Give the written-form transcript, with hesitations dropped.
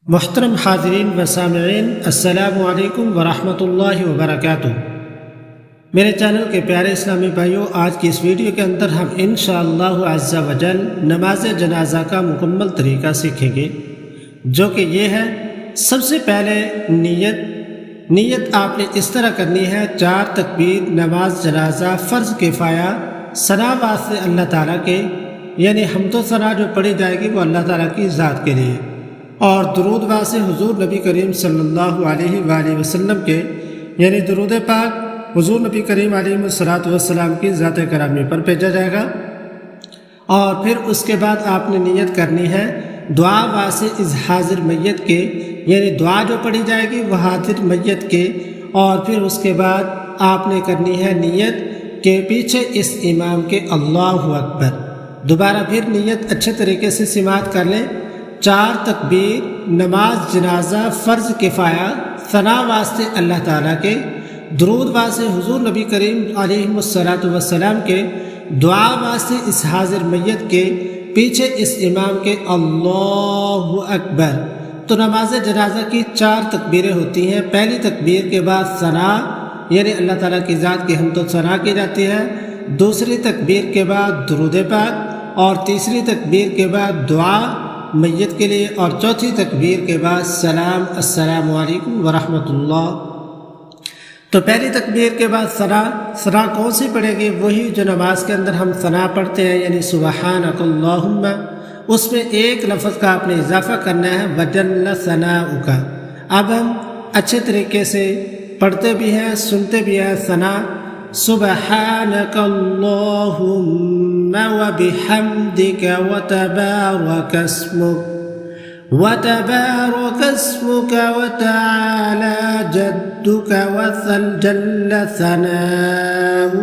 محترم حاضرین و سامعین، السلام علیکم ورحمۃ اللہ وبرکاتہ۔ میرے چینل کے پیارے اسلامی بھائیوں، آج کی اس ویڈیو کے اندر ہم انشاءاللہ عز و جل نماز جنازہ کا مکمل طریقہ سیکھیں گے، جو کہ یہ ہے: سب سے پہلے نیت آپ نے اس طرح کرنی ہے: 4 تکبیر، نماز جنازہ فرض کفایہ، ثنا واسطے اللہ تعالیٰ کے، یعنی حمد و ثنا جو پڑھی جائے گی وہ اللہ تعالیٰ کی ذات کے لیے، اور درود واسطے حضور نبی کریم صلی اللہ علیہ وآلہ وسلم کے، یعنی درود پاک حضور نبی کریم علیہ السلام کی ذات گرامی پر بھیجا جائے گا۔ اور پھر اس کے بعد آپ نے نیت کرنی ہے دعا واسطے اس حاضر میت کے، یعنی دعا جو پڑھی جائے گی وہ حاضر میت کے، اور پھر اس کے بعد آپ نے کرنی ہے نیت کہ پیچھے اس امام کے اللہ اکبر۔ دوبارہ پھر نیت اچھے طریقے سے سماعت کر لیں: 4 تکبیر، نماز جنازہ فرض کفایہ، ثنا واسطے اللہ تعالیٰ کے، درود واسطے حضور نبی کریم علیہ السلام کے، دعا واسطے اس حاضر میت کے، پیچھے اس امام کے اللہ اکبر۔ تو نماز جنازہ کی 4 تکبیریں ہوتی ہیں۔ پہلی تکبیر کے بعد ثنا، یعنی اللہ تعالیٰ کی ذات کی حمد و ثنا کی جاتی ہے۔ دوسری تکبیر کے بعد درود پاک، اور تیسری تکبیر کے بعد دعا میت کے لیے، اور چوتھی تکبیر کے بعد سلام، السلام علیکم ورحمۃ اللہ۔ تو پہلی تکبیر کے بعد ثنا کون سی پڑھے گی؟ وہی جو نماز کے اندر ہم ثنا پڑھتے ہیں، یعنی سبحانک اللہم، اس میں ایک لفظ کا آپ نے اضافہ کرنا ہے: وجل ثناؤک۔ اب ہم اچھے طریقے سے پڑھتے بھی ہیں، سنتے بھی ہیں ثنا: سبحانک اللہم وبحمدک وتبارک اسمک وتعالی جدک وجل ثناؤک۔